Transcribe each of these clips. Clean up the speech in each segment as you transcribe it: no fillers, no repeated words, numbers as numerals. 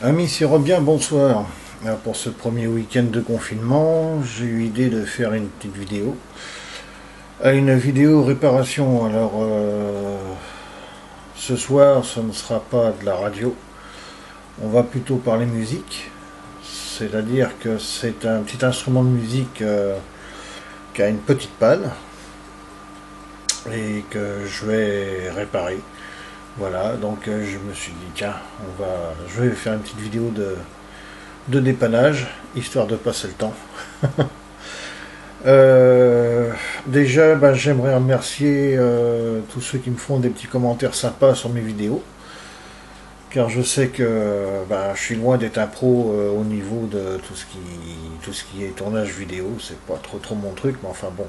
Amis Sirobien, bonsoir. Alors, pour ce premier week-end de confinement, j'ai eu l'idée de faire une petite vidéo. Une vidéo réparation. Alors, ce soir, ce ne sera pas de la radio. On va plutôt parler musique. C'est-à-dire que c'est un petit instrument de musique qui a une petite panne et que je vais réparer. Voilà, donc je me suis dit, tiens, je vais faire une petite vidéo de dépannage, histoire de passer le temps. Euh, Déjà, j'aimerais remercier tous ceux qui me font des petits commentaires sympas sur mes vidéos, car je sais que je suis loin d'être un pro au niveau de tout ce qui est tournage vidéo. C'est pas trop mon truc, mais enfin bon,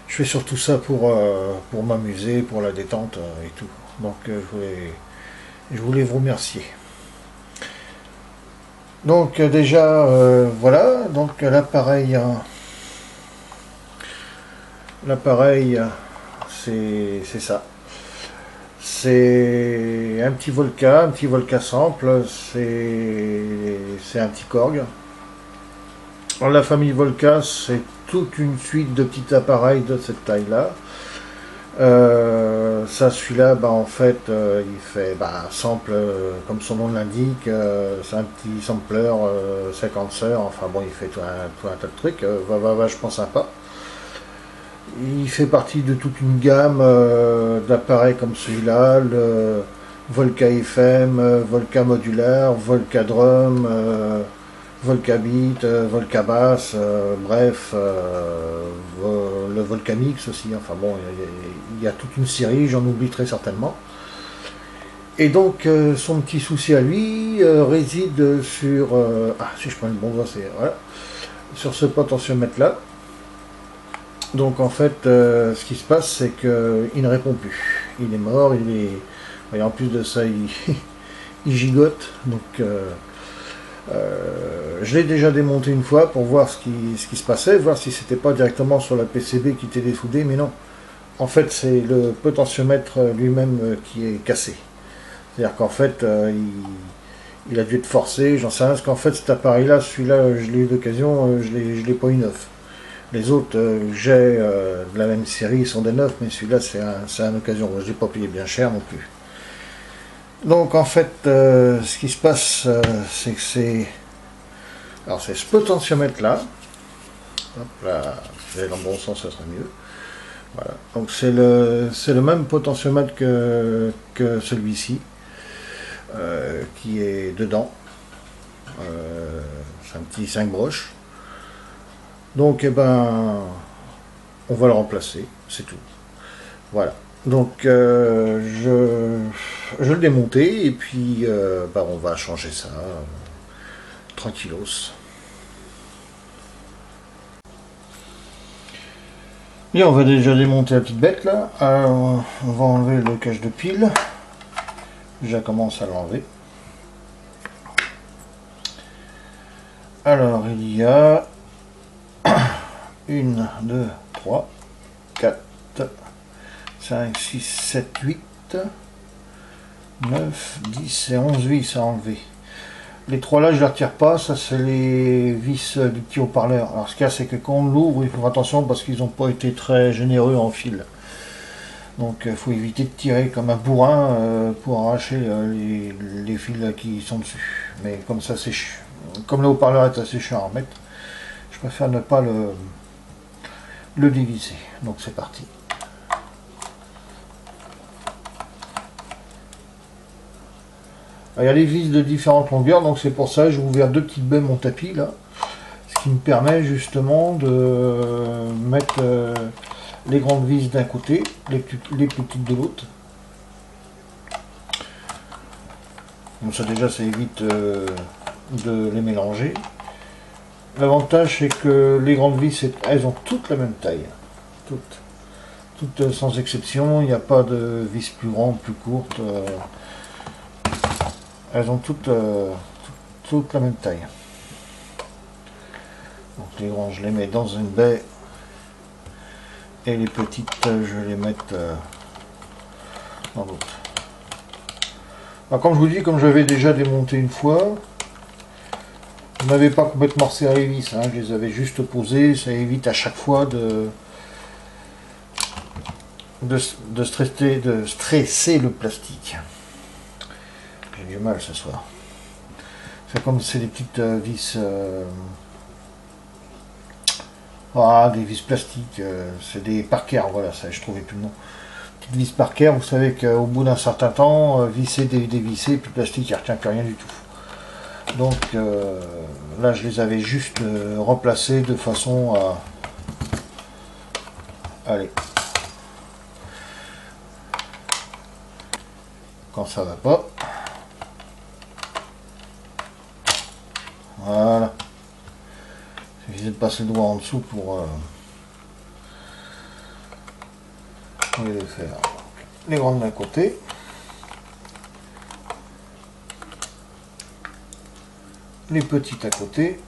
je fais surtout ça pour m'amuser, pour la détente et tout. Donc je voulais vous remercier. Donc déjà, voilà, donc l'appareil, c'est ça. C'est un petit Volca sample, c'est un petit Korg. Alors, la famille Volca, c'est toute une suite de petits appareils de cette taille-là. Celui-là, en fait, il fait sample, comme son nom l'indique, c'est un petit sampler 50 sœurs, enfin bon, il fait tout un tas de trucs, vachement sympa. Il fait partie de toute une gamme d'appareils comme celui-là, le Volca FM, Volca modulaire, Volca drum, Volca beat, Volca bass, bref, le Volca mix aussi. Enfin bon, il y a toute une série, j'en oublie très certainement. Et donc, son petit souci à lui réside sur. Si je prends le bon doigt, c'est. Voilà. Sur ce potentiomètre-là. Donc, en fait, ce qui se passe, c'est qu'il ne répond plus. Il est mort, il est. Et en plus de ça, il gigote. Donc, je l'ai déjà démonté une fois pour voir ce qui se passait, voir si c'était pas directement sur la PCB qui était dessoudée, mais non. En fait, c'est le potentiomètre lui-même qui est cassé. C'est-à-dire qu'en fait, il a dû être forcé, j'en sais rien, parce qu'en fait, cet appareil-là, celui-là, je l'ai eu d'occasion, je l'ai pas eu neuf. Les autres que j'ai de la même série sont des neufs, mais celui-là, c'est un occasion. Je l'ai pas payé bien cher non plus. Donc, en fait, ce qui se passe, c'est que c'est. Alors, c'est ce potentiomètre-là. Hop là, si j'allais dans le bon sens, ça serait mieux. Voilà. Donc, c'est le même potentiomètre que celui-ci. Qui est dedans. C'est un petit 5 broches. Donc, on va le remplacer, c'est tout. Voilà. Donc, je vais le démonter et puis on va changer ça tranquillos. Et on va déjà démonter la petite bête là. Alors, on va enlever le cache de pile. Déjà commence à l'enlever. Alors, il y a 1, 2, 3, 4, 5, 6, 7, 8, 9, 10 et 11 vis à enlever. Les trois là, je ne les retire pas, ça c'est les vis du petit haut-parleur. Alors ce qu'il y a, c'est que quand on l'ouvre, il faut faire attention parce qu'ils n'ont pas été très généreux en fil. Donc il faut éviter de tirer comme un bourrin pour arracher les fils qui sont dessus. Mais comme ça, c'est comme le haut-parleur est assez chiant à remettre, je préfère ne pas le dévisser. Donc c'est parti. Alors, il y a les vis de différentes longueurs, donc c'est pour ça que j'ai ouvert deux petites baies mon tapis là, ce qui me permet justement de mettre les grandes vis d'un côté, les plus petites de l'autre. Donc ça déjà ça évite de les mélanger. L'avantage c'est que les grandes vis elles ont toutes la même taille, toutes sans exception, il n'y a pas de vis plus grandes, plus courtes. Elles ont toutes la même taille. Donc les grands je les mets dans une baie et les petites je les mets dans l'autre. Alors, comme je vous dis, comme j'avais déjà démonté une fois, je n'avais pas complètement serré les vis, hein, je les avais juste posées, ça évite à chaque fois de stresser le plastique. J'ai du mal ce soir. C'est comme c'est des petites vis... des vis plastiques, c'est des Parker, voilà, ça, je trouvais plus le nom. Petites vis Parker, vous savez qu'au bout d'un certain temps, visser, dévisser, puis le plastique, il ne retient plus rien du tout. Donc là, je les avais juste remplacés de façon à... Allez. Quand ça va pas. Voilà. Il suffit de passer le doigt en dessous pour les faire. Les grandes d'un côté. Les petites à côté.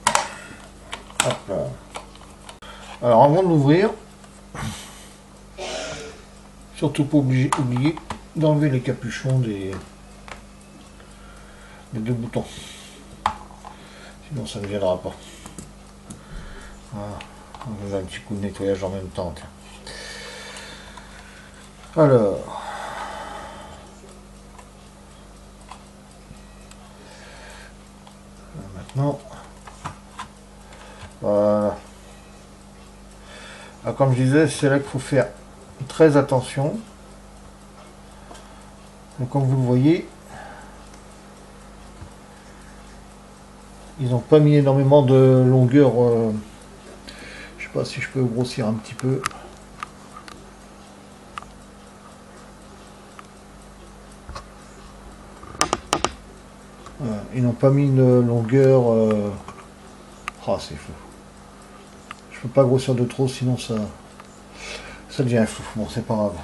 Hop là. Alors avant de l'ouvrir, surtout pas oublier d'enlever les capuchons des deux boutons. Sinon ça ne viendra pas. Voilà. On va un petit coup de nettoyage en même temps. Tiens. Alors. Maintenant. Voilà. Alors, comme je disais, c'est là qu'il faut faire très attention. Donc, comme vous le voyez, ils n'ont pas mis énormément de longueur. Je sais pas si je peux grossir un petit peu. Voilà. Ils n'ont pas mis une longueur. Ah, c'est fou. Je peux pas grossir de trop, sinon ça devient flou. Bon, c'est pas grave.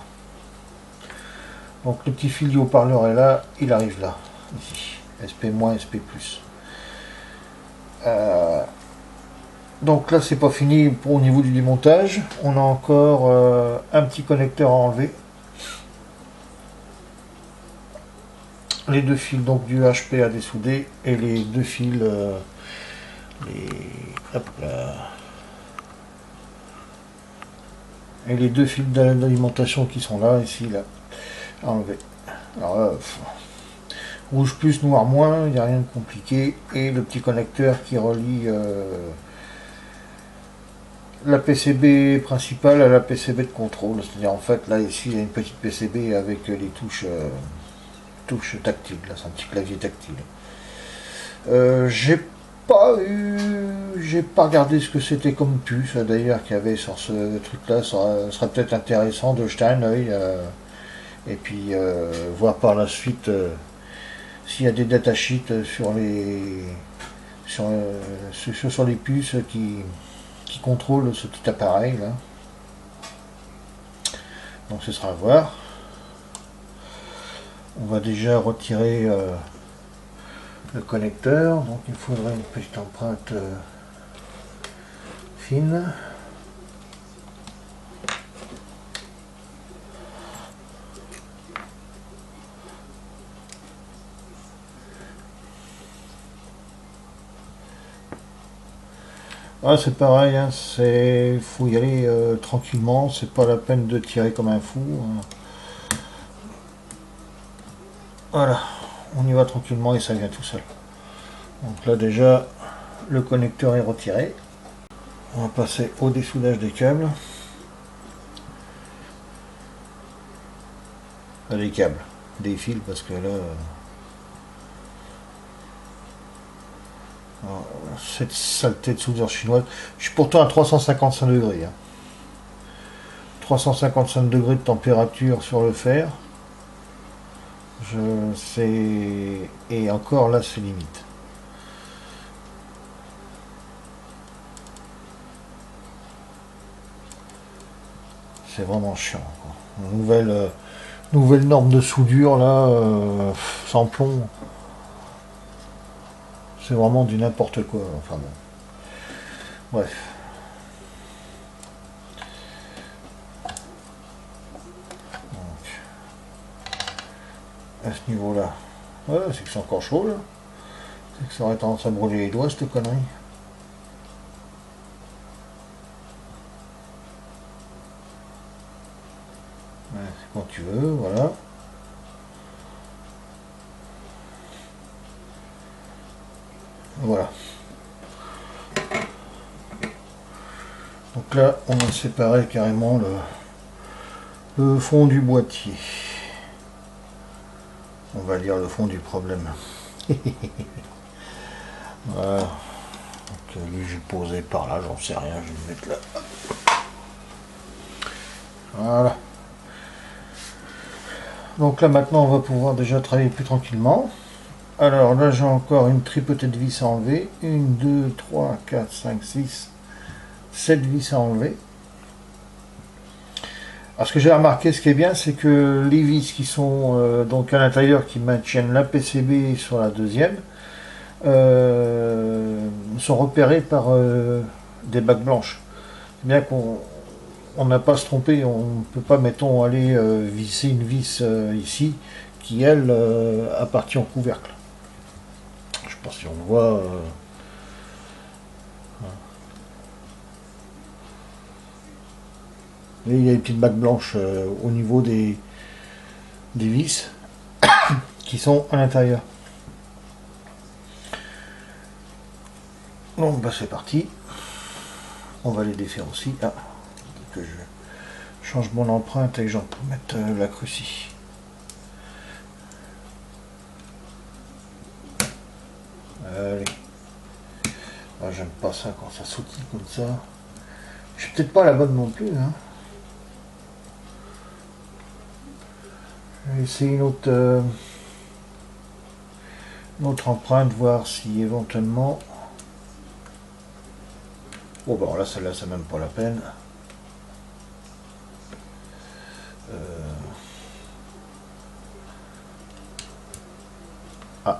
Donc le petit fil du haut-parleur est là, il arrive là, ici, SP-, SP+. Donc là c'est pas fini au niveau du démontage, on a encore un petit connecteur à enlever. Les deux fils donc du HP à dessouder et les deux fils hop là. Et les deux fils d'alimentation qui sont là, ici, là, à enlever. Alors là, rouge plus, noir moins, il n'y a rien de compliqué. Et le petit connecteur qui relie la PCB principale à la PCB de contrôle. C'est-à-dire en fait, là, ici, il y a une petite PCB avec les touches tactiles. Là, c'est un petit clavier tactile. J'ai pas regardé ce que c'était comme puce d'ailleurs qu'il y avait sur ce truc là. Ça serait peut-être intéressant de jeter un œil et puis voir par la suite s'il y a des datasheets sur les sur les puces qui contrôlent ce petit appareil là. Donc ce sera à voir. On va déjà retirer le connecteur, donc il faudrait une petite empreinte fine. Ah, c'est pareil, hein, faut y aller tranquillement, c'est pas la peine de tirer comme un fou. Hein. Voilà, on y va tranquillement et ça vient tout seul. Donc là déjà, le connecteur est retiré. On va passer au dessoudage des câbles. Pas des câbles, des fils parce que là... cette saleté de soudure chinoise. Je suis pourtant à 355 degrés. Hein. 355 degrés de température sur le fer. Je sais... Et encore là, c'est limite. C'est vraiment chiant. Quoi. Nouvelle norme de soudure là, sans plomb. C'est vraiment du n'importe quoi. Enfin bon. Bref. Donc, à ce niveau-là, Ouais, c'est que c'est encore chaud là. C'est que ça aurait tendance à brûler les doigts cette connerie. Ouais, c'est quand tu veux, voilà. Voilà. Donc là, on a séparé carrément le fond du boîtier. On va dire le fond du problème. Voilà. Donc lui, je vais le poser par là, j'en sais rien, je vais le mettre là. Voilà. Donc là, maintenant, on va pouvoir déjà travailler plus tranquillement. Alors là, j'ai encore une tripotée de vis à enlever. 1, 2, 3, 4, 5, 6, 7 vis à enlever. Alors ce que j'ai remarqué, ce qui est bien, c'est que les vis qui sont donc à l'intérieur, qui maintiennent la PCB sur la deuxième, sont repérées par des bagues blanches. C'est bien qu'on n'a pas à se tromper, on ne peut pas, mettons, aller visser une vis ici, qui elle appartient au couvercle. Je ne sais pas si on le voit. Et il y a une petite bague blanche au niveau des vis qui sont à l'intérieur. Donc bah, c'est parti. On va les défaire aussi. Ah, que je change mon empreinte et j'en peux mettre la crucie. Allez. Ah, j'aime pas ça quand ça sautille comme ça. Je suis peut-être pas la bonne non plus. Hein. Je vais essayer une autre empreinte, voir si éventuellement... Oh bon là celle-là c'est même pas la peine. Ah.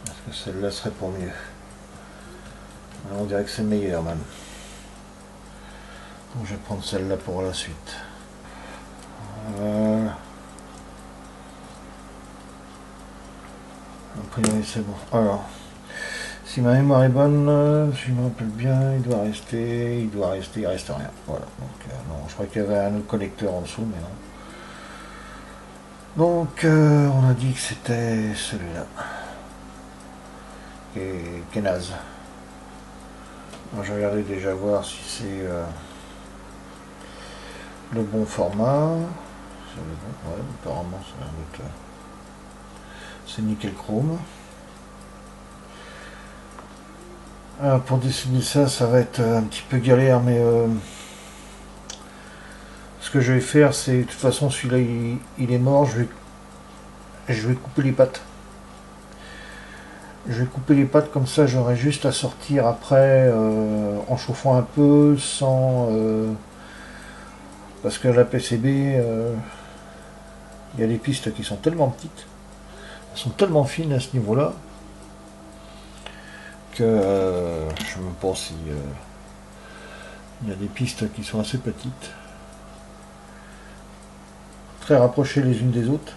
Est-ce que celle-là serait pour mieux? On dirait que c'est meilleur même. Donc je vais prendre celle-là pour la suite. Voilà. A priori c'est bon. Alors, si ma mémoire est bonne, si je me rappelle bien, il reste rien. Voilà. Donc non, je crois qu'il y avait un autre connecteur en dessous, mais non. Donc on a dit que c'était celui-là. Qui est naze. Moi je regardais déjà voir si c'est le bon format. C'est le bon, ouais, apparemment c'est un autre. C'est nickel chrome. Alors pour dessiner ça, ça va être un petit peu galère, mais ce que je vais faire, c'est de toute façon celui-là il est mort, je vais couper les pattes. Je vais couper les pattes comme ça, j'aurai juste à sortir après en chauffant un peu, sans parce que la PCB, il y a des pistes qui sont tellement petites, elles sont tellement fines à ce niveau-là que je me pense si il y a des pistes qui sont assez petites, très rapprochées les unes des autres.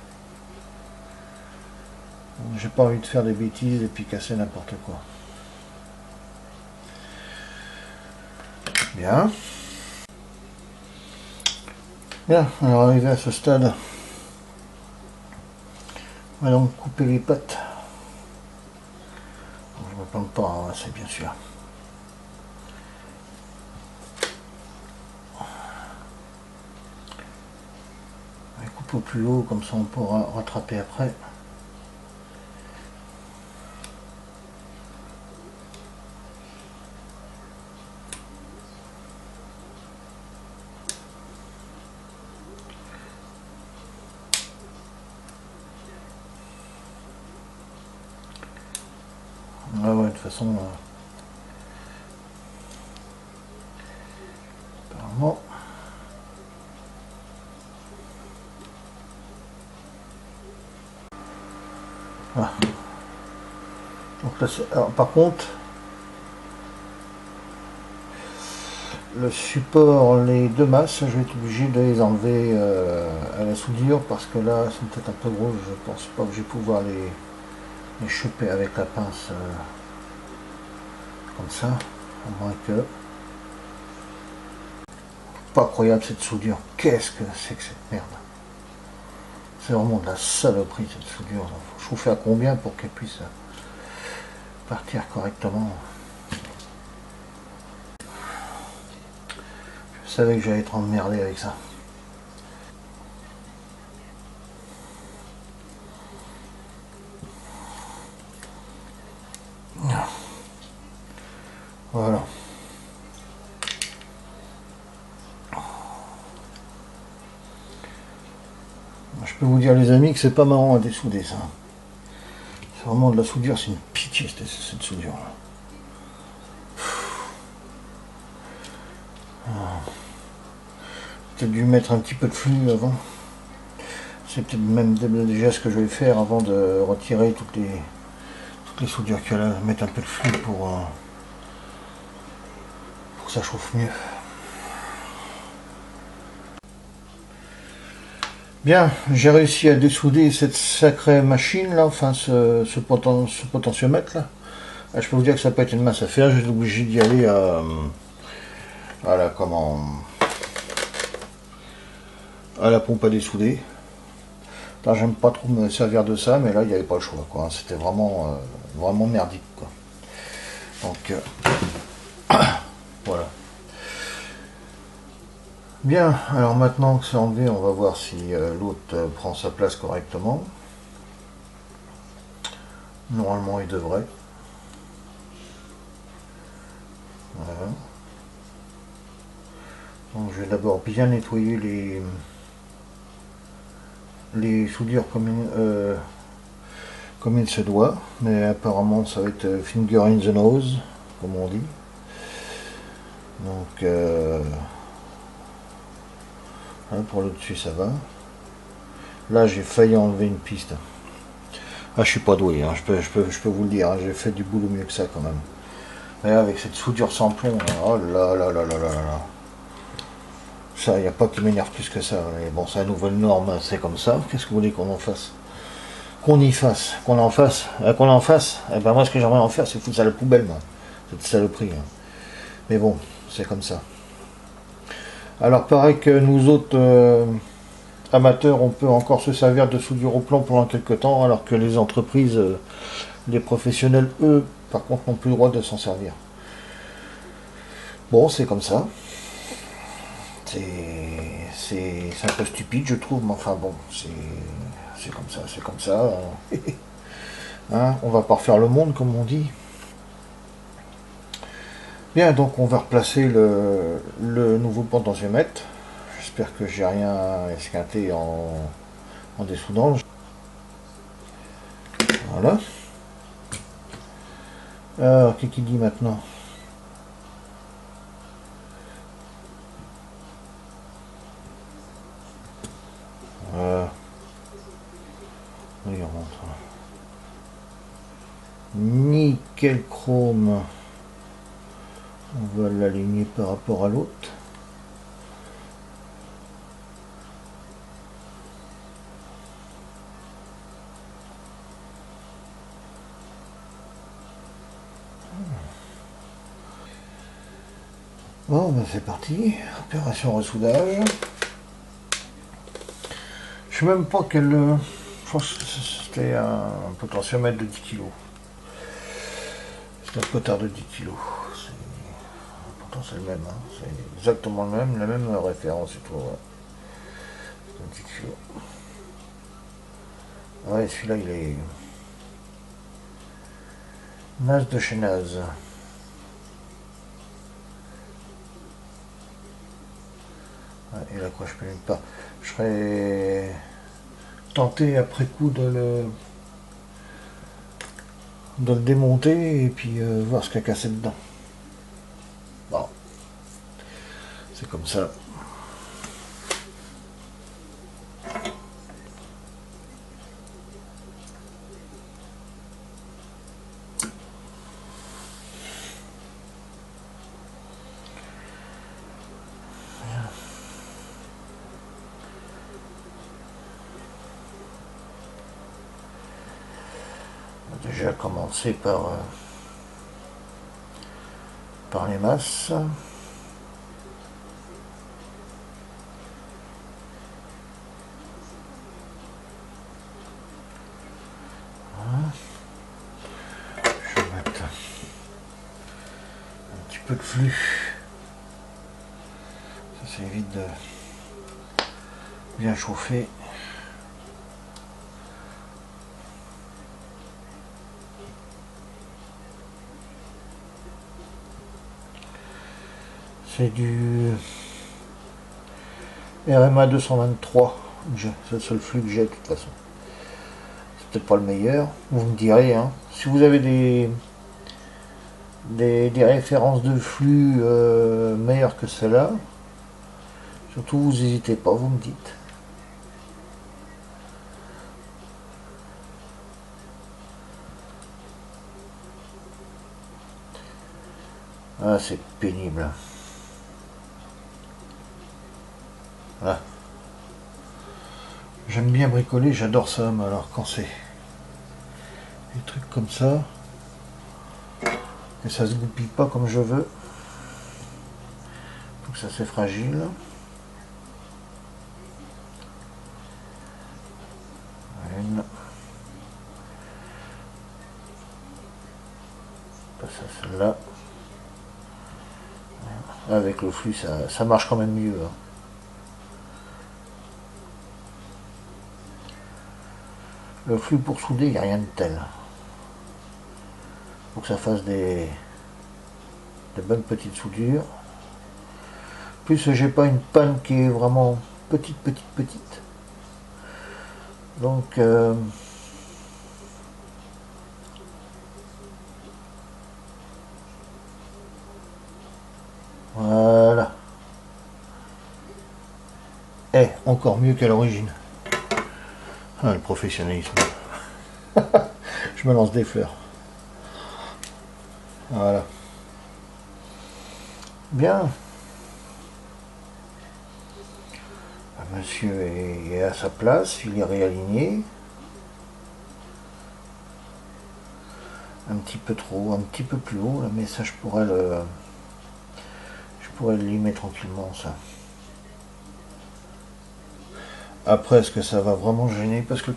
J'ai pas envie de faire des bêtises et puis casser n'importe quoi. Bien. Bien, alors arrivé à ce stade, on va donc couper les pattes. Je ne me plante pas, hein, c'est bien sûr. On va couper au plus haut, comme ça on pourra rattraper après. Ah ouais, de toute façon, apparemment, voilà. Donc là, alors, par contre, le support, les deux masses, je vais être obligé de les enlever à la soudure parce que là, c'est peut-être un peu gros. Je pense pas que je vais pouvoir les choper avec la pince comme ça, à moins que... Pas croyable cette soudure. Qu'est-ce que c'est que cette merde? C'est vraiment de la saloperie cette soudure. Faut chauffer à combien pour qu'elle puisse partir correctement? Je savais que j'allais être emmerdé avec ça. Voilà. Je peux vous dire les amis que c'est pas marrant à dessouder ça. C'est vraiment de la soudure, c'est une pitié cette soudure là. Peut-être dû mettre un petit peu de flux avant. C'est peut-être même déjà ce que je vais faire avant de retirer toutes les soudures qu'il y a là. Mettre un peu de flux pour que ça chauffe mieux. Bien, j'ai réussi à dessouder cette sacrée machine là, enfin ce potentiomètre là. Je peux vous dire que ça peut être une masse à faire, je suis obligé d'y aller à la comment à la pompe à dessouder. J'aime pas trop me servir de ça, mais là il n'y avait pas le choix quoi. C'était vraiment vraiment merdique quoi. Donc voilà. Bien, alors maintenant que c'est enlevé, on va voir si l'autre prend sa place correctement. Normalement il devrait. Voilà. Donc je vais d'abord bien nettoyer les soudures comme il se doit, mais apparemment ça va être finger in the nose, comme on dit. Donc hein, pour le dessus ça va. Là j'ai failli enlever une piste. Ah je suis pas doué, hein, je peux vous le dire, hein, j'ai fait du boulot mieux que ça quand même. Mais avec cette soudure sans plomb, oh là là là là là là. Ça, il n'y a pas qui m'énerve plus que ça. Mais bon, c'est la nouvelle norme, c'est comme ça. Qu'est-ce que vous voulez qu'on en fasse? Qu'on y fasse, qu'on en fasse, qu'on en fasse. Eh ben moi, ce que j'aimerais en faire, c'est foutre ça à la poubelle, moi. Cette saloperie. Hein. Mais bon, c'est comme ça. Alors, pareil que nous autres amateurs, on peut encore se servir de soudure au plomb pendant quelques temps, alors que les entreprises, les professionnels, eux, par contre, n'ont plus le droit de s'en servir. Bon, c'est comme ça. C'est un peu stupide, je trouve, mais enfin bon, c'est comme ça, c'est comme ça. Hein, on va pas refaire le monde, comme on dit. Bien, donc on va replacer le nouveau potentiomètre. J'espère que j'ai rien esquinté en dessoudant. Voilà. Alors, qu'est-ce qu'il dit maintenant? Oui, on montre. Nickel chrome. On va l'aligner par rapport à l'autre. Bon, ben c'est parti. Opération ressoudage. Je sais même pas quel... je pense que c'était un potentiomètre de 10 kg. C'est un potard de 10 kg. Pourtant c'est le même, hein. C'est exactement le même, la même référence et tout. Ouais. C'est un 10 kg. Ouais, celui-là il est... naze de chez naze. Ouais, et là quoi, je peux même pas. Je serais tenté après coup de le démonter et puis voir ce qu'il y a cassé dedans. Bon, c'est comme ça. Déjà commencer par les masses. Je vais mettre un petit peu de flux. Ça évite de bien chauffer. C'est du RMA 223. C'est le seul flux que j'ai de toute façon. C'est peut-être pas le meilleur. Vous me direz, hein. Si vous avez des références de flux meilleures que celle-là, surtout vous n'hésitez pas, vous me dites. Ah, c'est pénible. Voilà. J'aime bien bricoler, j'adore ça, mais alors quand c'est des trucs comme ça, que ça se goupille pas comme je veux, faut que ça c'est fragile. Une. Pas ça, celle-là. Avec le flux, ça marche quand même mieux. Hein. Le flux pour souder, il n'y a rien de tel. Faut que ça fasse des bonnes petites soudures. Plus j'ai pas une panne qui est vraiment petite. Donc voilà. Et encore mieux qu'à l'origine. Ah, le professionnalisme. Je me lance des fleurs. Voilà. Bien. Monsieur est à sa place, il est réaligné. Un petit peu trop, un petit peu plus haut, là, mais ça je pourrais le limer tranquillement, ça. Après, est-ce que ça va vraiment gêner? Parce que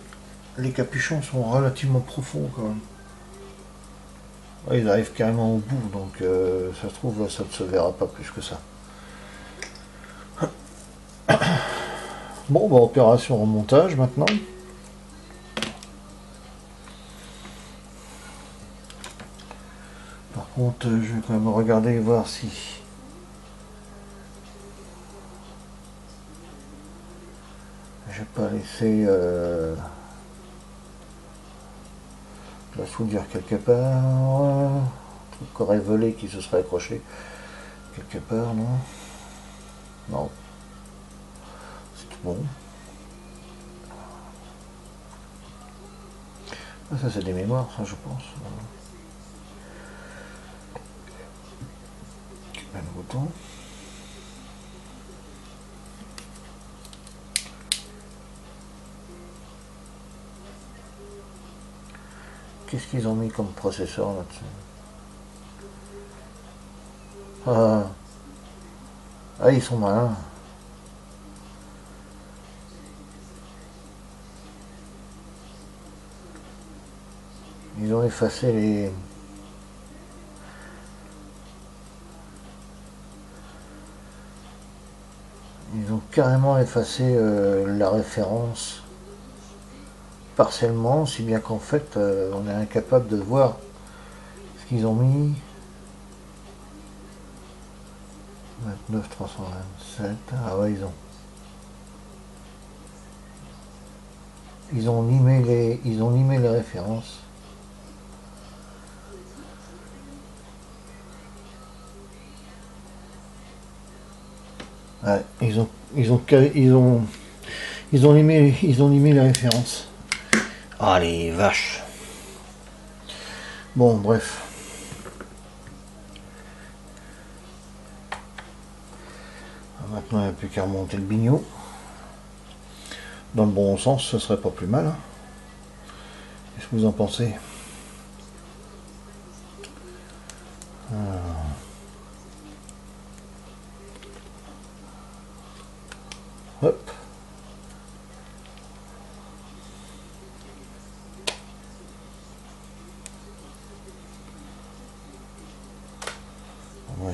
les capuchons sont relativement profonds quand même. Ouais, ils arrivent carrément au bout, donc ça se trouve, ça ne se verra pas plus que ça. Bon, bah, opération remontage maintenant. Par contre, je vais quand même regarder et voir si... J'ai pas laissé la soudure quelque part. Un truc qui aurait volé qui se serait accroché quelque part, non? Non. C'est tout bon. Ah, ça c'est des mémoires, ça je pense. Un bouton. Qu'est-ce qu'ils ont mis comme processeur là-dessus? Ah, ils sont malins. Ils ont effacé les... Ils ont carrément effacé la référence partiellement, si bien qu'en fait on est incapable de voir ce qu'ils ont mis. 29 327. Ah ouais, ils ont limé les références. Ouais, ils ont limé les références. Ah les vaches. Bon, bref. Maintenant, il n'y a plus qu'à remonter le bignou. Dans le bon sens, ce serait pas plus mal. Hein. Qu'est-ce que vous en pensez?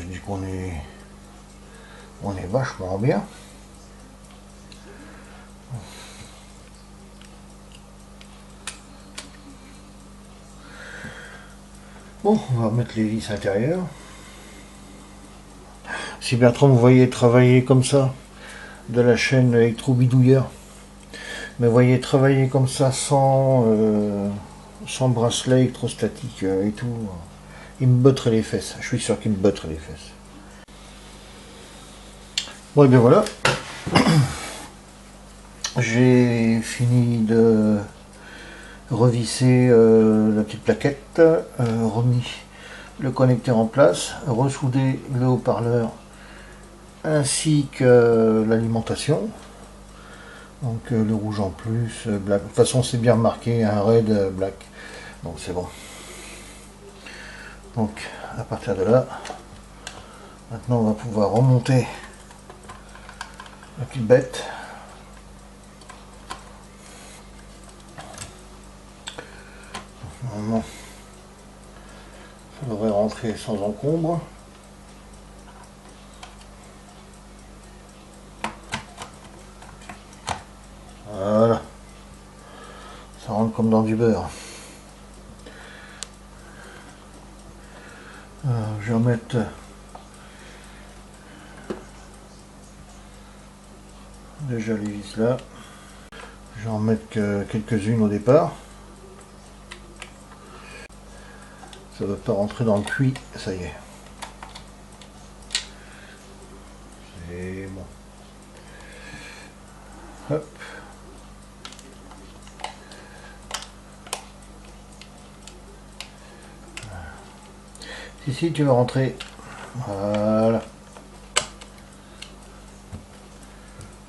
dis qu'on on est vachement bien. Bon, on va remettre les vis intérieures. Si Bertrand vous voyez travailler comme ça, de la chaîne électro-bidouilleur, mais vous voyez travailler comme ça sans bracelet électrostatique et tout, il me botterait les fesses. Je suis sûr qu'il me botterait les fesses. Bon, et bien voilà. J'ai fini de revisser la petite plaquette, remis le connecteur en place, ressoudé le haut-parleur ainsi que l'alimentation. Donc le rouge en plus, black. De toute façon c'est bien marqué, un red black. Donc c'est bon. Donc à partir de là, maintenant on va pouvoir remonter la petite bête. Normalement, ça devrait rentrer sans encombre. Voilà. Ça rentre comme dans du beurre. Je vais remettre déjà les vis là. Je vais en mettre quelques-unes au départ. Ça ne va pas rentrer dans le puits, ça y est. C'est bon. Hop. Si tu vas rentrer. Voilà.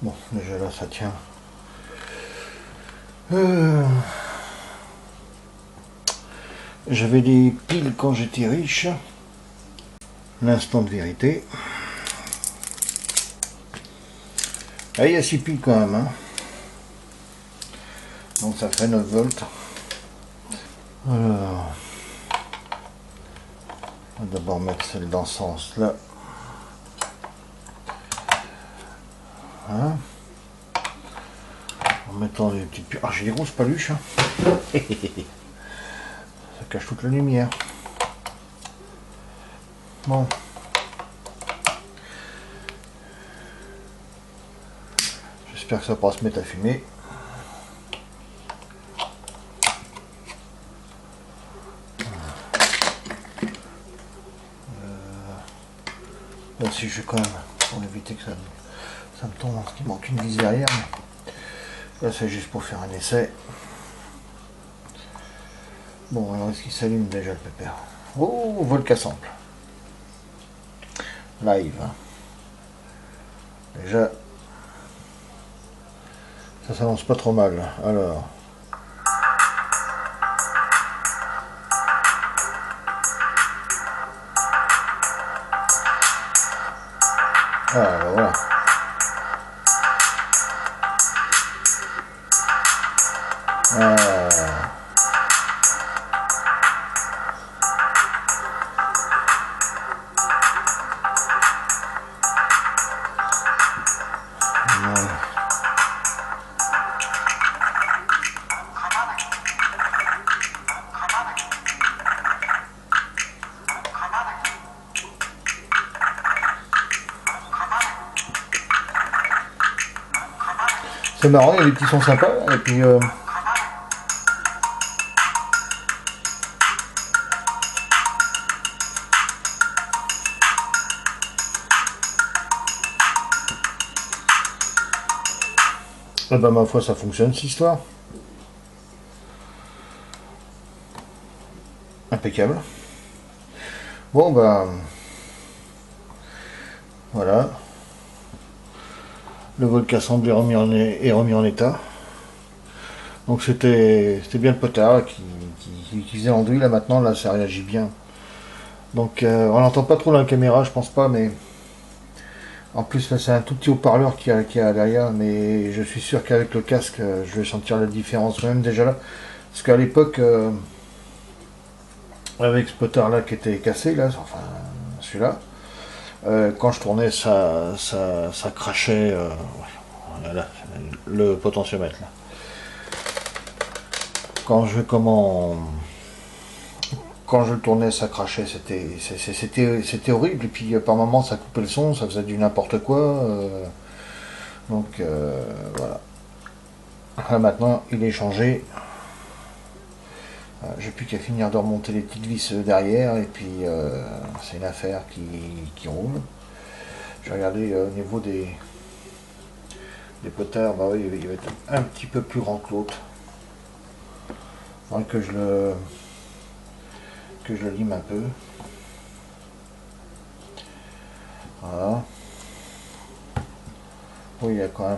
Bon, déjà là ça tient. J'avais des piles quand j'étais riche. L'instant de vérité. Ah, il y a 6 piles quand même. Hein. Donc ça fait 9 volts. Alors, on va d'abord mettre celle dans ce sens là. Voilà. En mettant des petites piles. Ah, j'ai des grosses paluches. Hein. Ça cache toute la lumière. Bon. J'espère que ça pourra se mettre à fumer. Là aussi je vais quand même, pour éviter que ça me tombe, parce qu'il manque une vis derrière. Mais là c'est juste pour faire un essai. Bon, alors est-ce qu'il s'allume déjà le pépère? Oh, Volca Sample. Live. Hein. Déjà, ça s'annonce pas trop mal. Alors. Ah, voilà. C'est marrant, il y a des petits sons sympas, et puis ah bah ma foi ça fonctionne cette histoire. Impeccable. Bon bah voilà. Le Volca Sample est remis en état. Donc c'était bien le potard qui faisait l'andouille. Là maintenant là ça réagit bien. Donc on n'entend pas trop dans la caméra je pense pas, mais en plus là c'est un tout petit haut-parleur qui a derrière, mais je suis sûr qu'avec le casque je vais sentir la différence même déjà là. Parce qu'à l'époque avec ce potard là qui était cassé là, enfin celui-là, Quand je tournais, ça crachait. Voilà, le potentiomètre là. Quand je comment quand je le tournais, ça crachait, c'était horrible. Et puis par moments, ça coupait le son, ça faisait du n'importe quoi. Donc voilà. Là, maintenant, il est changé. J'ai plus qu'à finir de remonter les petites vis derrière et puis c'est une affaire qui roule. J'ai regardé au niveau des potards, bah oui, il va être un petit peu plus grand que l'autre. Que je le lime un peu. Voilà. Oui, il y a quand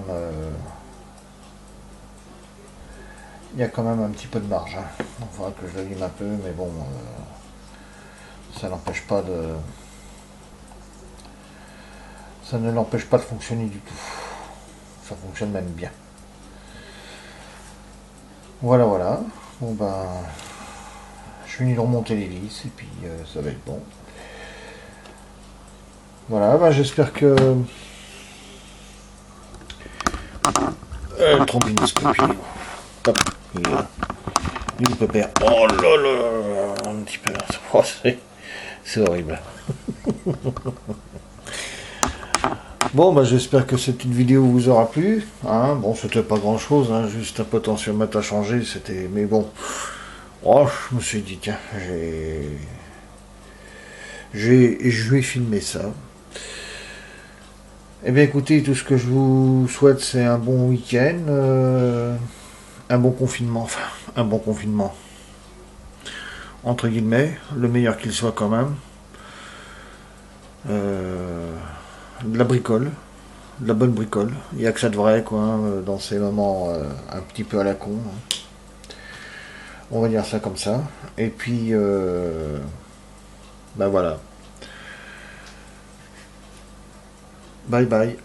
même un petit peu de marge. Hein. Il faudra que je le lime un peu, mais bon, ça n'empêche pas de. Ça ne l'empêche pas de fonctionner du tout. Ça fonctionne même bien. Voilà, voilà. Bon ben, je finis de remonter les vis et puis ça va être bon. Voilà, ben, j'espère que. Trombinoscopie. Hop, il est là. Il peut perdre. Oh là là, un petit peu. Oh, c'est horrible. Bon, bah, j'espère que cette petite vidéo vous aura plu. Hein. Bon, c'était pas grand chose, hein, juste un potentiomètre à changer. C'était. Mais bon. Oh, je me suis dit, tiens, je vais filmer ça. Eh bien, écoutez, tout ce que je vous souhaite, c'est un bon week-end. Un bon confinement. Enfin, un bon confinement. Entre guillemets. Le meilleur qu'il soit quand même. De la bricole. De la bonne bricole. Il n'y a que ça de vrai, quoi, hein, dans ces moments un petit peu à la con. Hein. On va dire ça comme ça. Et puis, ben voilà. Bye bye.